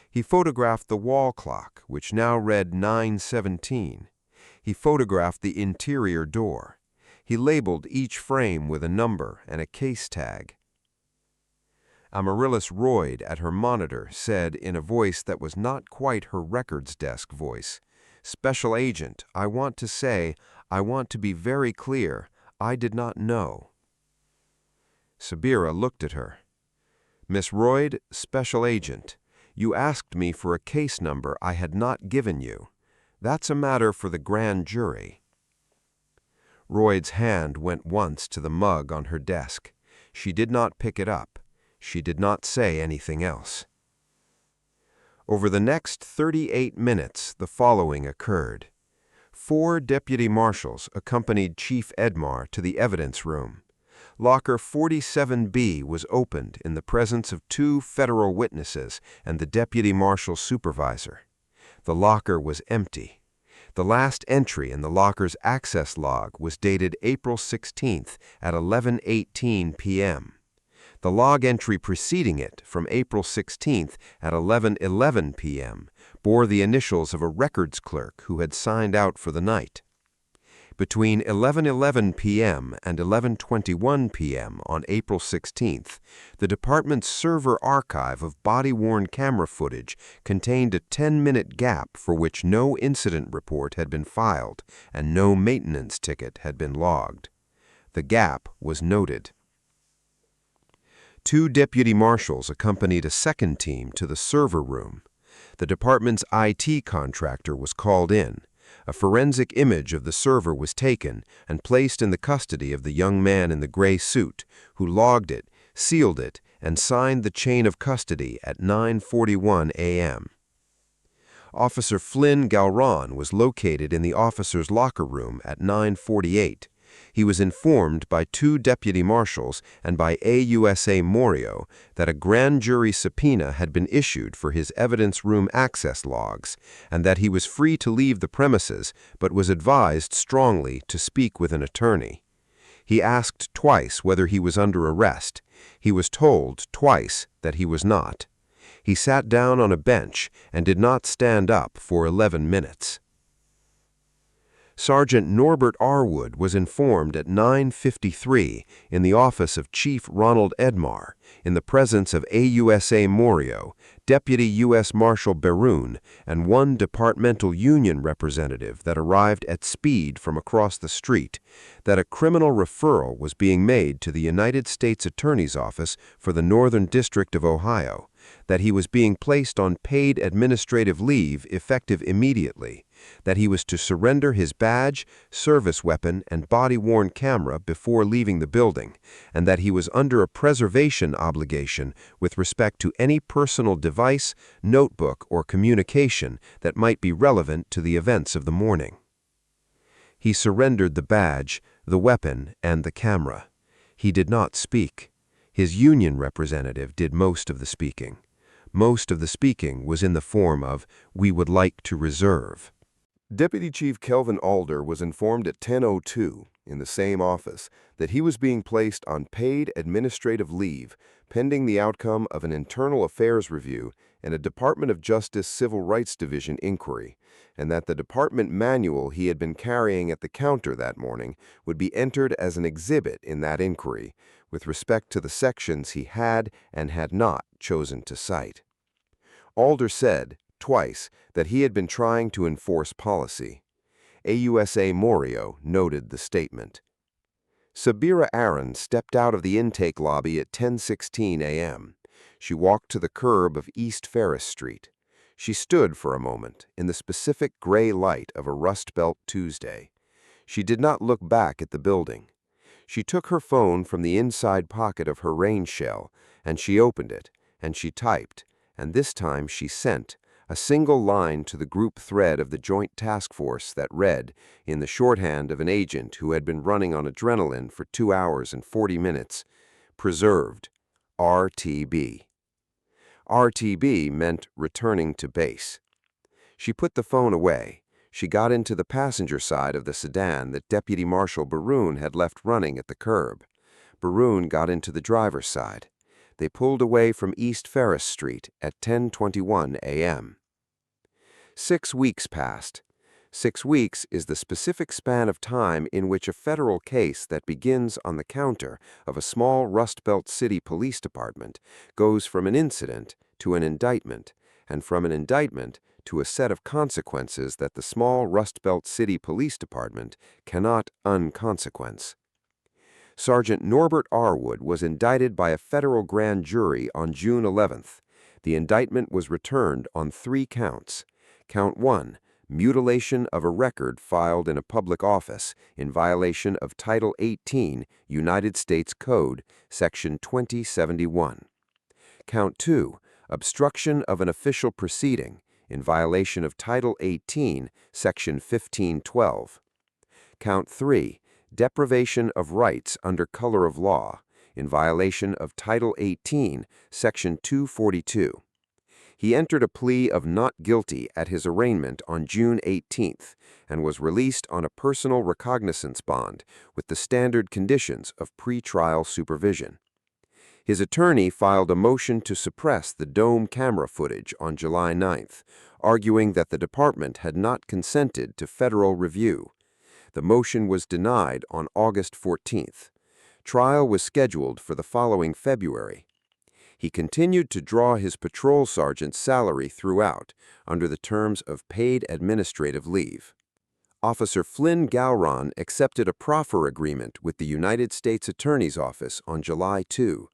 He photographed the wall clock, which now read 9:17. He photographed the interior door. He labeled each frame with a number and a case tag. Amaryllis Royd at her monitor said in a voice that was not quite her records desk voice, Special Agent, I want to be very clear, I did not know. Sabira looked at her. Miss Royd, Special Agent, you asked me for a case number I had not given you. That's a matter for the grand jury. Royd's hand went once to the mug on her desk. She did not pick it up. She did not say anything else. Over the next 38 minutes, the following occurred. 4 deputy marshals accompanied Chief Edmar to the evidence room. Locker 47B was opened in the presence of 2 federal witnesses and the deputy marshal supervisor. The locker was empty. The last entry in the locker's access log was dated April 16th at 11:18 p.m. The log entry preceding it, from April 16th at 11:11 p.m., bore the initials of a records clerk who had signed out for the night. Between 11:11 p.m. and 11:21 p.m. on April 16th, the department's server archive of body-worn camera footage contained a 10-minute gap for which no incident report had been filed and no maintenance ticket had been logged. The gap was noted. 2 deputy marshals accompanied a second team to the server room. The department's IT contractor was called in. A forensic image of the server was taken and placed in the custody of the young man in the gray suit, who logged it, sealed it, and signed the chain of custody at 9:41 a.m. Officer Flynn Galron was located in the officer's locker room at 9:48. He was informed by 2 deputy marshals and by AUSA Morio that a grand jury subpoena had been issued for his evidence room access logs, and that he was free to leave the premises but was advised strongly to speak with an attorney. He asked twice whether he was under arrest. He was told twice that he was not. He sat down on a bench and did not stand up for 11 minutes. Sergeant Norbert Arwood was informed at 9:53 in the office of Chief Ronald Edmar, in the presence of AUSA Morio, Deputy U.S. Marshal Beroun, and 1 departmental union representative that arrived at speed from across the street, that a criminal referral was being made to the United States Attorney's Office for the Northern District of Ohio, that he was being placed on paid administrative leave effective immediately, that he was to surrender his badge, service weapon, and body-worn camera before leaving the building, and that he was under a preservation obligation with respect to any personal device, notebook, or communication that might be relevant to the events of the morning. He surrendered the badge, the weapon, and the camera. He did not speak. His union representative did most of the speaking. Most of the speaking was in the form of, "We would like to reserve." Deputy Chief Kelvin Alder was informed at 10:02 in the same office that he was being placed on paid administrative leave pending the outcome of an internal affairs review and a Department of Justice Civil Rights Division inquiry, and that the department manual he had been carrying at the counter that morning would be entered as an exhibit in that inquiry, with respect to the sections he had and had not chosen to cite. Alder said, twice, that he had been trying to enforce policy. AUSA Morio noted the statement. Sabira Aaron stepped out of the intake lobby at 10:16 a.m. She walked to the curb of East Ferris Street. She stood for a moment in the specific gray light of a Rust Belt Tuesday. She did not look back at the building. She took her phone from the inside pocket of her rain shell, and she opened it, and she typed, and this time she sent a single line to the group thread of the Joint Task Force that read, in the shorthand of an agent who had been running on adrenaline for 2 hours and 40 minutes, "Preserved, RTB." RTB meant returning to base. She put the phone away. She got into the passenger side of the sedan that Deputy Marshal Beroun had left running at the curb. Beroun got into the driver's side. They pulled away from East Ferris Street at 10:21 a.m. 6 weeks passed. 6 weeks is the specific span of time in which a federal case that begins on the counter of a small Rust Belt city police department goes from an incident to an indictment, and from an indictment to a set of consequences that the small Rust Belt city police department cannot unconsequence. Sergeant Norbert Arwood was indicted by a federal grand jury on June 11th. The indictment was returned on 3 counts. Count 1, mutilation of a record filed in a public office in violation of Title 18, United States Code, Section 2071. Count 2, obstruction of an official proceeding in violation of Title 18, Section 1512. Count 3, deprivation of rights under color of law in violation of Title 18, Section 242. He entered a plea of not guilty at his arraignment on June 18th and was released on a personal recognizance bond with the standard conditions of pretrial supervision. His attorney filed a motion to suppress the dome camera footage on July 9th, arguing that the department had not consented to federal review. The motion was denied on August 14th. Trial was scheduled for the following February. He continued to draw his patrol sergeant's salary throughout, under the terms of paid administrative leave. Officer Flynn Galron accepted a proffer agreement with the United States Attorney's Office on July 2,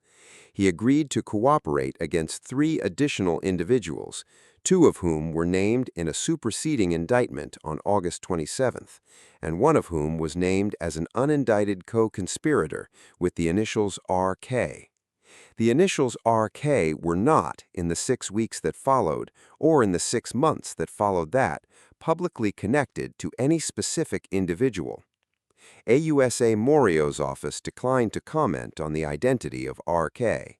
He agreed to cooperate against 3 additional individuals, 2 of whom were named in a superseding indictment on August 27th, and 1 of whom was named as an unindicted co-conspirator with the initials RK. The initials RK were not, in the 6 weeks that followed, or in the 6 months that followed that, publicly connected to any specific individual. AUSA Morio's office declined to comment on the identity of RK.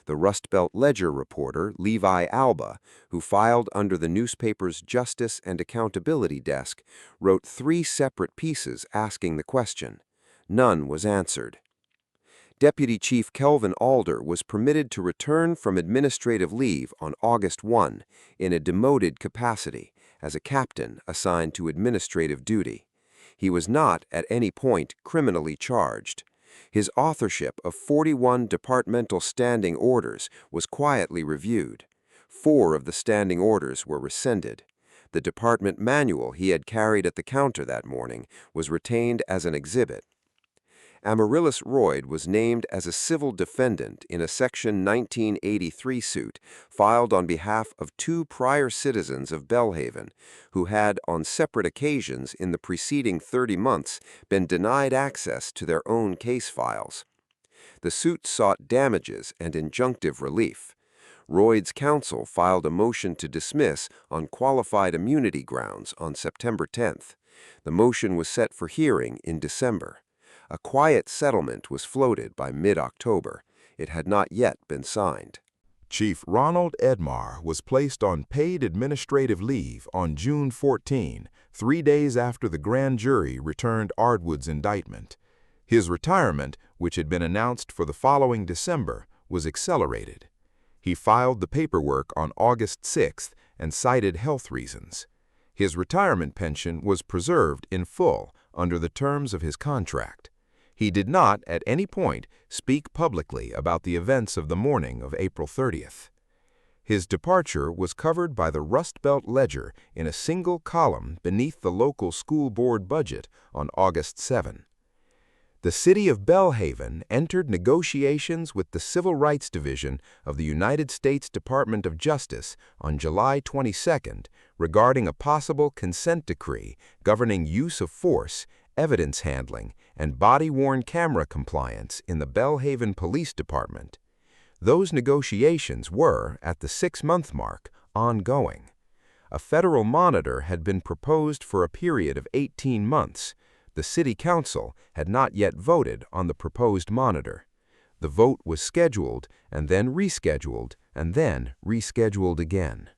The Rust Belt Ledger reporter, Levi Alba, who filed under the newspaper's Justice and Accountability Desk, wrote 3 separate pieces asking the question. None was answered. Deputy Chief Kelvin Alder was permitted to return from administrative leave on August 1 in a demoted capacity as a captain assigned to administrative duty. He was not at any point criminally charged. His authorship of 41 departmental standing orders was quietly reviewed. 4 of the standing orders were rescinded. The department manual he had carried at the counter that morning was retained as an exhibit. Amaryllis Royd was named as a civil defendant in a Section 1983 suit filed on behalf of 2 prior citizens of Belhaven who had, on separate occasions in the preceding 30 months, been denied access to their own case files. The suit sought damages and injunctive relief. Royd's counsel filed a motion to dismiss on qualified immunity grounds on September 10th. The motion was set for hearing in December. A quiet settlement was floated by mid-October. It had not yet been signed. Chief Ronald Edmar was placed on paid administrative leave on June 14, 3 days after the grand jury returned Ardwood's indictment. His retirement, which had been announced for the following December, was accelerated. He filed the paperwork on August 6th and cited health reasons. His retirement pension was preserved in full under the terms of his contract. He did not, at any point, speak publicly about the events of the morning of April 30th. His departure was covered by the Rust Belt Ledger in a single column beneath the local school board budget on August 7. The city of Belhaven entered negotiations with the Civil Rights Division of the United States Department of Justice on July 22 regarding a possible consent decree governing use of force, evidence handling, and body-worn camera compliance in the Belhaven Police Department. Those negotiations were, at the 6-month mark, ongoing. A federal monitor had been proposed for a period of 18 months. The City Council had not yet voted on the proposed monitor. The vote was scheduled and then rescheduled and then rescheduled again.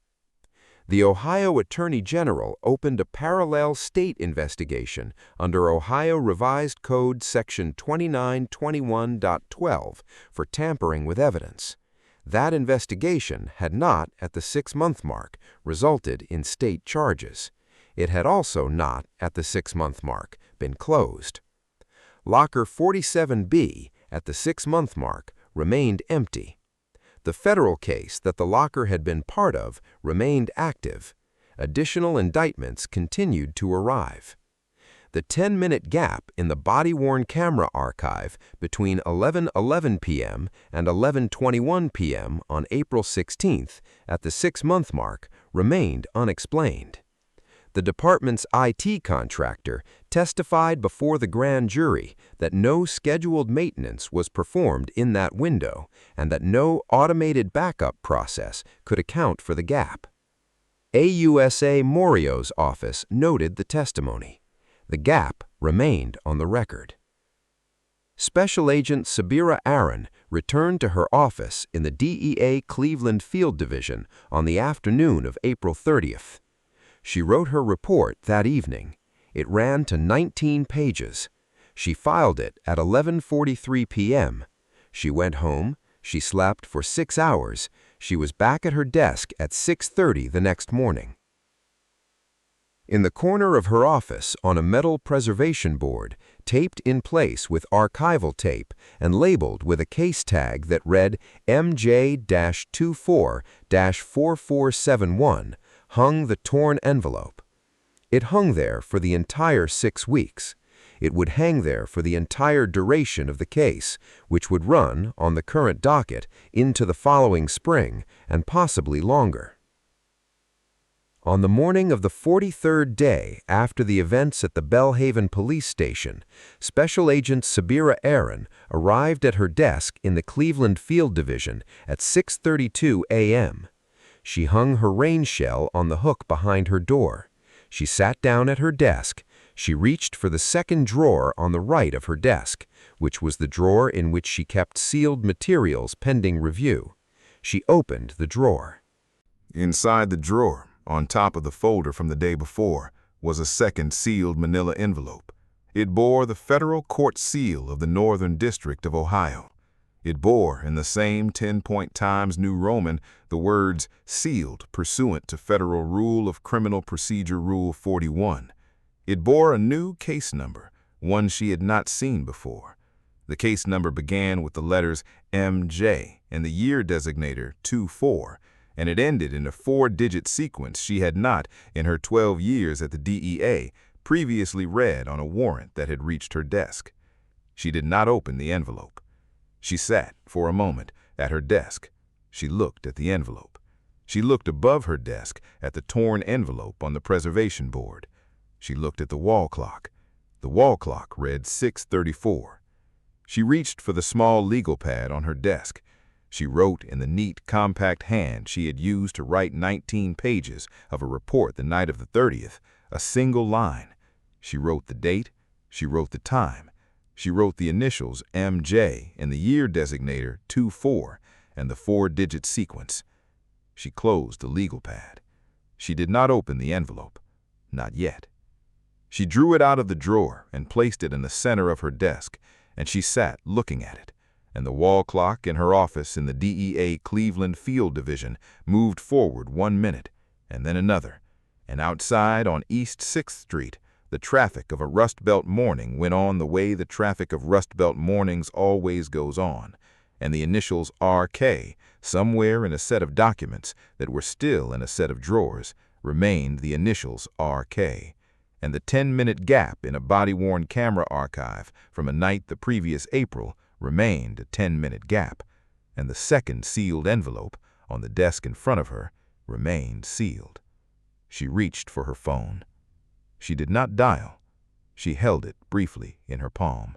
The Ohio Attorney General opened a parallel state investigation under Ohio Revised Code Section 2921.12 for tampering with evidence. That investigation had not, at the 6-month mark, resulted in state charges. It had also not, at the 6-month mark, been closed. Locker 47B, at the 6-month mark, remained empty. The federal case that the locker had been part of remained active. Additional indictments continued to arrive. The 10-minute gap in the body-worn camera archive between 11:11 p.m. and 11:21 p.m. on April 16th at the 6-month mark remained unexplained. The department's IT contractor testified before the grand jury that no scheduled maintenance was performed in that window and that no automated backup process could account for the gap. AUSA Morio's office noted the testimony. The gap remained on the record. Special Agent Sabira Aaron returned to her office in the DEA Cleveland Field Division on the afternoon of April 30th. She wrote her report that evening. It ran to 19 pages. She filed it at 11:43 p.m. She went home. She slept for 6 hours. She was back at her desk at 6:30 the next morning. In the corner of her office on a metal preservation board, taped in place with archival tape and labeled with a case tag that read MJ-24-4471, hung the torn envelope. It hung there for the entire 6 weeks. It would hang there for the entire duration of the case, which would run, on the current docket, into the following spring, and possibly longer. On the morning of the 43rd day after the events at the Belhaven police station, Special Agent Sabira Aaron arrived at her desk in the Cleveland Field Division at 6:32 a.m. She hung her rain shell on the hook behind her door. She sat down at her desk. She reached for the second drawer on the right of her desk, which was the drawer in which she kept sealed materials pending review. She opened the drawer. Inside the drawer, on top of the folder from the day before, was a second sealed manila envelope. It bore the federal court seal of the Northern District of Ohio. It bore, in the same 10-point Times New Roman, the words "sealed pursuant to Federal Rule of Criminal Procedure Rule 41. It bore a new case number, one she had not seen before. The case number began with the letters MJ and the year designator 24, and it ended in a 4-digit sequence she had not, in her 12 years at the DEA, previously read on a warrant that had reached her desk. She did not open the envelope. She sat, for a moment, at her desk. She looked at the envelope. She looked above her desk at the torn envelope on the preservation board. She looked at the wall clock. The wall clock read 6:34. She reached for the small legal pad on her desk. She wrote in the neat, compact hand she had used to write 19 pages of a report the night of the 30th, a single line. She wrote the date. She wrote the time. She wrote the initials MJ and the year designator 24 and the 4-digit sequence. She closed the legal pad. She did not open the envelope. Not yet. She drew it out of the drawer and placed it in the center of her desk, and she sat looking at it. And the wall clock in her office in the DEA Cleveland Field Division moved forward 1 minute, and then another. And outside on East 6th Street, the traffic of a Rust Belt morning went on the way the traffic of Rust Belt mornings always goes on, and the initials RK, somewhere in a set of documents that were still in a set of drawers, remained the initials RK. And the 10-minute gap in a body-worn camera archive from a night the previous April remained a 10-minute gap, and the second sealed envelope on the desk in front of her remained sealed. She reached for her phone. She did not dial. She held it briefly in her palm.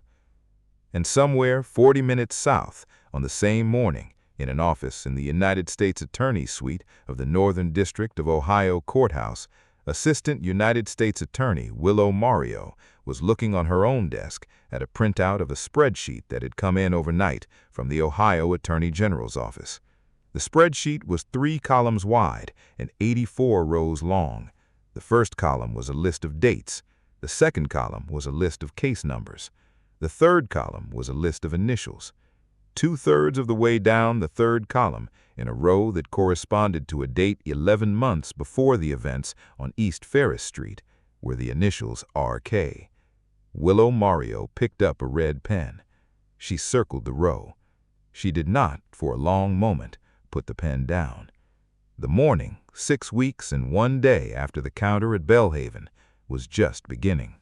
And somewhere 40 minutes south on the same morning, in an office in the United States Attorney's Suite of the Northern District of Ohio Courthouse, Assistant United States Attorney Willow Mario was looking on her own desk at a printout of a spreadsheet that had come in overnight from the Ohio Attorney General's office. The spreadsheet was 3 columns wide and 84 rows long. The first column was a list of dates. The second column was a list of case numbers. The third column was a list of initials. 2/3 of the way down the third column, in a row that corresponded to a date 11 months before the events on East Ferris Street, were the initials RK. Willow Mario picked up a red pen. She circled the row. She did not, for a long moment, put the pen down. The morning, 6 weeks and 1 day after the counter at Belhaven, was just beginning.